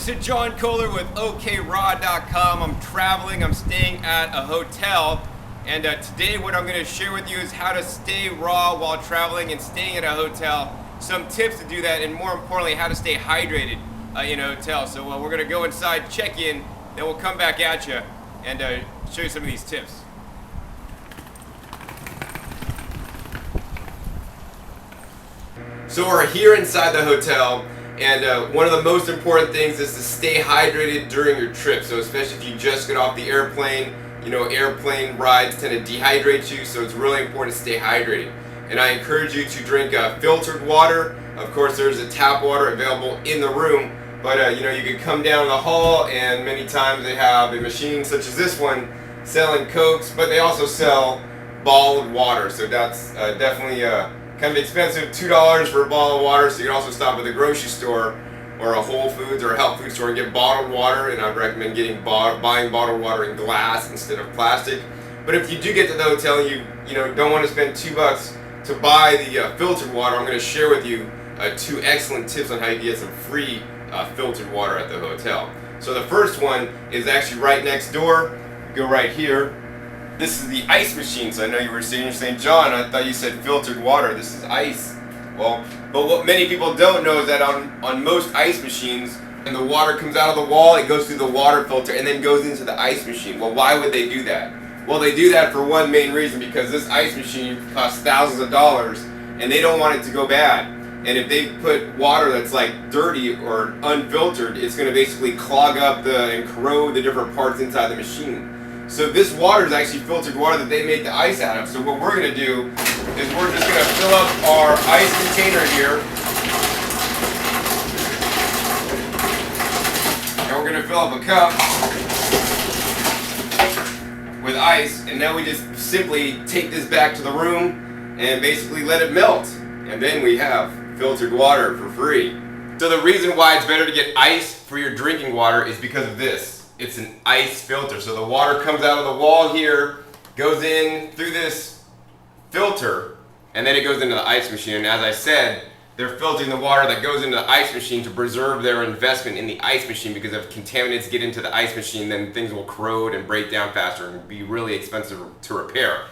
This is John Kohler with OKRaw.com. I'm traveling, I'm staying at a hotel, and today what I'm going to share with you is how to stay raw while traveling and staying at a hotel. Some tips to do that, and more importantly, how to stay hydrated in a hotel. So we're going to go inside, check in, then we'll come back at you and show you some of these tips. So we're here inside the hotel, and one of the most important things is to stay hydrated during your trip. So especially if you just get off the airplane, you know, airplane rides tend to dehydrate you, so it's really important to stay hydrated. And I encourage you to drink filtered water. Of course, there's a tap water available in the room, but you know, you could come down the hall, and many times they have a machine such as this one selling Cokes, but they also sell bottled water. So that's definitely kind of expensive, $2 for a bottle of water. So you can also stop at the grocery store or a Whole Foods or a health food store and get bottled water. And I'd recommend buying bottled water in glass instead of plastic. But if you do get to the hotel and you don't want to spend $2 to buy the filtered water, I'm going to share with you two excellent tips on how you can get some free filtered water at the hotel. So the first one is actually right next door. Go right here. This is the ice machine. So I know you were saying, John, I thought you said filtered water. This is ice. Well, but what many people don't know is that on most ice machines, and the water comes out of the wall, it goes through the water filter and then goes into the ice machine. Well, why would they do that? Well, they do that for one main reason, because this ice machine costs thousands of dollars and they don't want it to go bad. And if they put water that's like dirty or unfiltered, it's going to basically clog up and corrode the different parts inside the machine. So this water is actually filtered water that they make the ice out of. So what we're going to do is we're just going to fill up our ice container here. And we're going to fill up a cup with ice. And now we just simply take this back to the room and basically let it melt. And then we have filtered water for free. So the reason why it's better to get ice for your drinking water is because of this. It's an ice filter. So the water comes out of the wall here, goes in through this filter, and then it goes into the ice machine. And as I said, they're filtering the water that goes into the ice machine to preserve their investment in the ice machine, because if contaminants get into the ice machine, then things will corrode and break down faster and be really expensive to repair.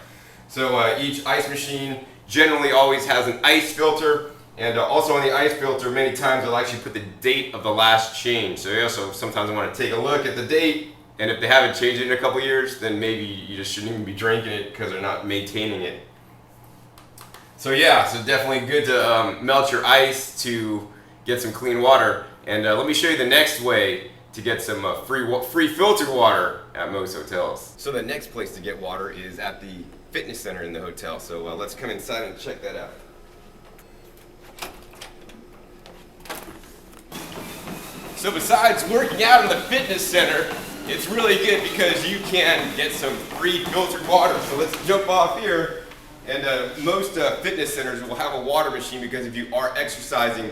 So each ice machine generally always has an ice filter. And also on the ice filter, many times they'll actually put the date of the last change. So you also sometimes want to take a look at the date, and if they haven't changed it in a couple years, then maybe you just shouldn't even be drinking it because they're not maintaining it. So yeah, so definitely good to melt your ice to get some clean water. And let me show you the next way to get some free filtered water at most hotels. So the next place to get water is at the fitness center in the hotel. So let's come inside and check that out. So besides working out in the fitness center, it's really good because you can get some free filtered water. So let's jump off here. And most fitness centers will have a water machine, because if you are exercising,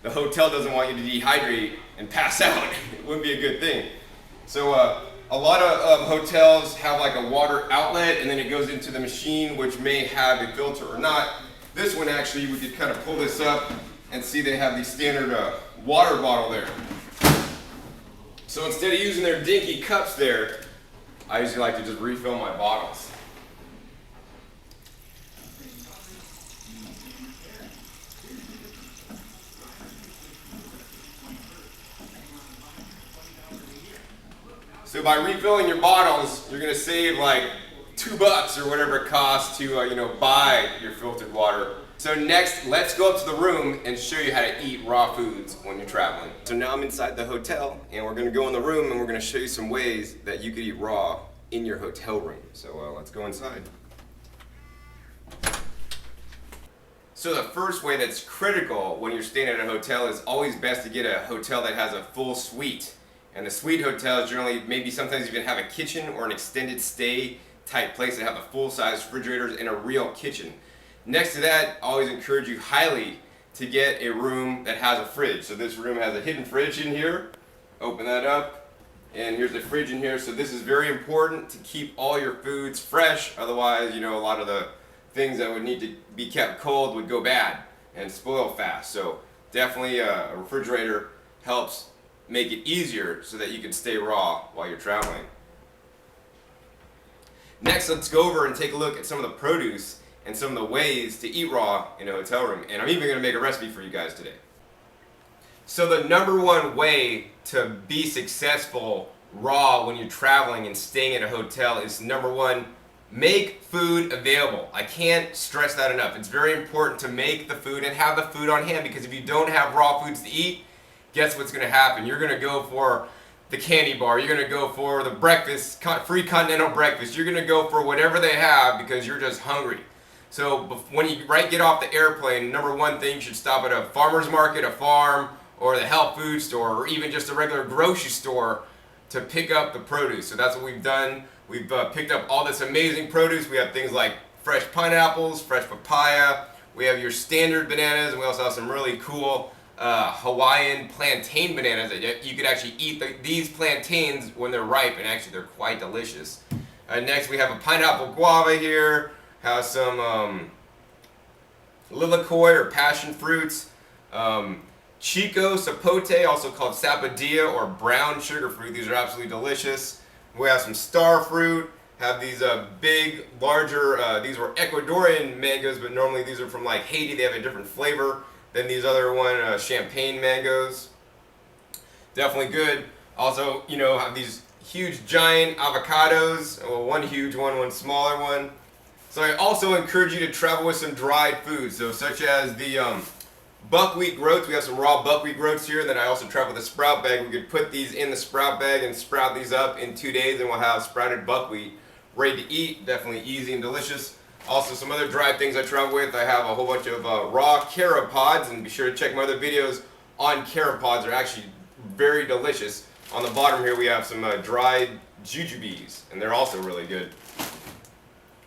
the hotel doesn't want you to dehydrate and pass out. It wouldn't be a good thing. So a lot of hotels have like a water outlet, and then it goes into the machine, which may have a filter or not. This one actually, we could kind of pull this up and see they have the standard water bottle there. So instead of using their dinky cups there, I usually like to just refill my bottles. So by refilling your bottles, you're going to save like $2 or whatever it costs to buy your filtered water. So next, let's go up to the room and show you how to eat raw foods when you're traveling. So now I'm inside the hotel, and we're going to go in the room and we're going to show you some ways that you could eat raw in your hotel room. So let's go inside. So the first way that's critical when you're staying at a hotel is always best to get a hotel that has a full suite. And the suite hotels generally maybe sometimes even have a kitchen or an extended stay type place that have a full-size refrigerators and a real kitchen. Next to that, I always encourage you highly to get a room that has a fridge. So this room has a hidden fridge in here. Open that up, and here's the fridge in here. So this is very important to keep all your foods fresh. Otherwise, a lot of the things that would need to be kept cold would go bad and spoil fast. So definitely a refrigerator helps make it easier so that you can stay raw while you're traveling. Next, let's go over and take a look at some of the produce and some of the ways to eat raw in a hotel room. And I'm even going to make a recipe for you guys today. So the number one way to be successful raw when you're traveling and staying at a hotel is, number one, make food available. I can't stress that enough. It's very important to make the food and have the food on hand, because if you don't have raw foods to eat, guess what's going to happen? You're going to go for the candy bar, you're going to go for the breakfast, free continental breakfast, you're going to go for whatever they have because you're just hungry. So when you get off the airplane, number one thing, you should stop at a farmer's market, a farm, or the health food store, or even just a regular grocery store to pick up the produce. So that's what we've done. We've picked up all this amazing produce. We have things like fresh pineapples, fresh papaya, we have your standard bananas, and we also have some really cool Hawaiian plantain bananas that you could actually eat these plantains when they're ripe, and actually they're quite delicious. Next we have a pineapple guava here, have some lilikoi or passion fruits, chico sapote, also called sapodilla or brown sugar fruit. These are absolutely delicious. We have some star fruit, have these big, larger, these were Ecuadorian mangoes, but normally these are from like Haiti. They have a different flavor than these other champagne mangoes. Definitely good. Also, have these huge giant avocados. Well, one huge one smaller one. So I also encourage you to travel with some dried foods, so such as the buckwheat groats. We have some raw buckwheat groats here. And then I also travel with a sprout bag. We could put these in the sprout bag and sprout these up in 2 days, and we'll have sprouted buckwheat ready to eat. Definitely easy and delicious. Also, some other dried things I travel with, I have a whole bunch of raw carob pods, and be sure to check my other videos on carob pods. They're actually very delicious. On the bottom here we have some dried jujubes, and they're also really good.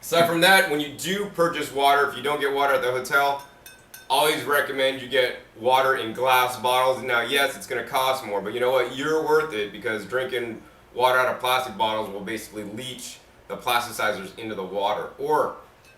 Aside from that, when you do purchase water, if you don't get water at the hotel, always recommend you get water in glass bottles. Now, yes, it's going to cost more, but you know what? You're worth it, because drinking water out of plastic bottles will basically leach the plasticizers into the water. Or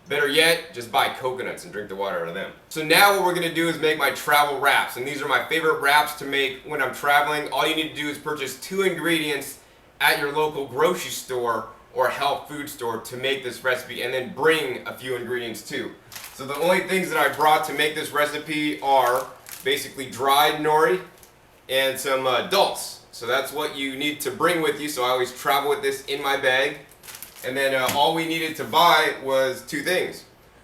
better yet, just buy coconuts and drink the water out of them. So now what we're going to do is make my travel wraps. And these are my favorite wraps to make when I'm traveling. All you need to do is purchase 2 ingredients at your local grocery store or health food store to make this recipe, and then bring a few ingredients too. So the only things that I brought to make this recipe are basically dried nori and some dulse. So that's what you need to bring with you. So I always travel with this in my bag. And then all we needed to buy was 2 things.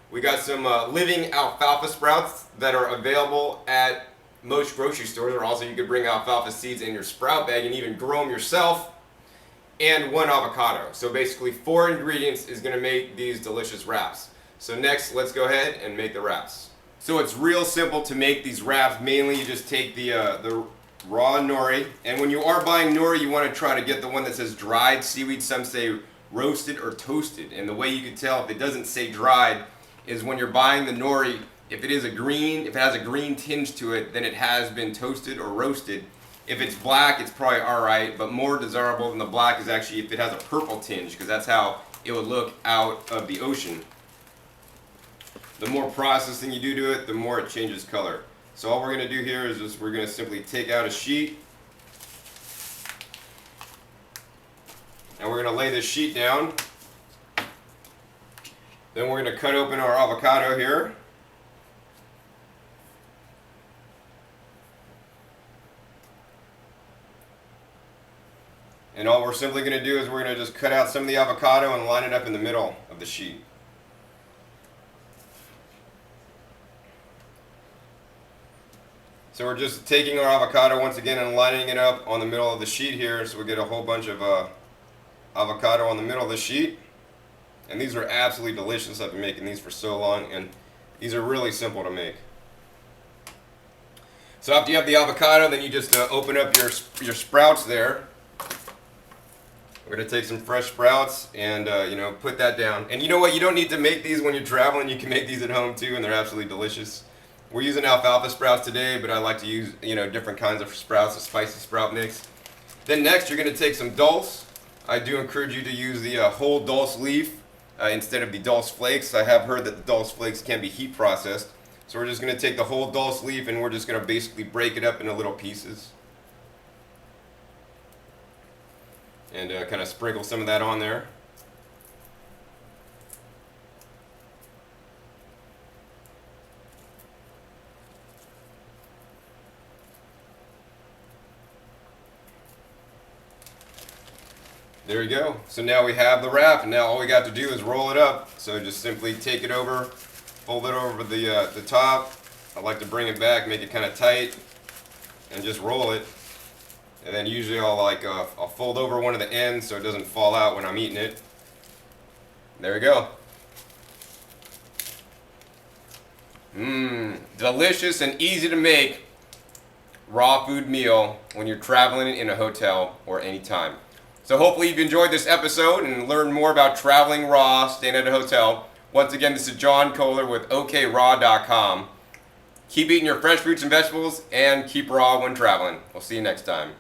We got some living alfalfa sprouts that are available at most grocery stores, or also you could bring alfalfa seeds in your sprout bag and even grow them yourself, and 1 avocado. So basically 4 ingredients is going to make these delicious wraps. So next, let's go ahead and make the wraps. So it's real simple to make these wraps. Mainly you just take the raw nori, and when you are buying nori, you want to try to get the one that says dried seaweed. Some say roasted or toasted, and the way you can tell if it doesn't say dried is when you're buying the nori, if it has a green tinge to it, then it has been toasted or roasted. If it's black, it's probably alright, but more desirable than the black is actually if it has a purple tinge, because that's how it would look out of the ocean. The more processing you do to it, the more it changes color. So all we're going to do here is just we're going to simply take out a sheet, and we're going to lay this sheet down. Then we're going to cut open our avocado here. And all we're simply going to do is we're going to just cut out some of the avocado and line it up in the middle of the sheet. So we're just taking our avocado once again and lining it up on the middle of the sheet here, so we get a whole bunch of avocado on the middle of the sheet. And these are absolutely delicious. I've been making these for so long, and these are really simple to make. So after you have the avocado, then you just open up your sprouts there. We're going to take some fresh sprouts and put that down. And you know what? You don't need to make these when you're traveling. You can make these at home too, and they're absolutely delicious. We're using alfalfa sprouts today, but I like to use different kinds of sprouts, a spicy sprout mix. Then next, you're going to take some dulse. I do encourage you to use the whole dulse leaf instead of the dulse flakes. I have heard that the dulse flakes can be heat processed. So we're just going to take the whole dulse leaf and we're just going to basically break it up into little pieces. and kind of sprinkle some of that on there. There you go. So now we have the wrap, and now all we got to do is roll it up. So just simply take it over, fold it over the top. I like to bring it back, make it kind of tight, and just roll it. And then usually I'll fold over one of the ends so it doesn't fall out when I'm eating it. There we go. Delicious and easy to make raw food meal when you're traveling in a hotel or anytime. So hopefully you've enjoyed this episode and learned more about traveling raw, staying at a hotel. Once again, this is John Kohler with OKRaw.com. Keep eating your fresh fruits and vegetables and keep raw when traveling. We'll see you next time.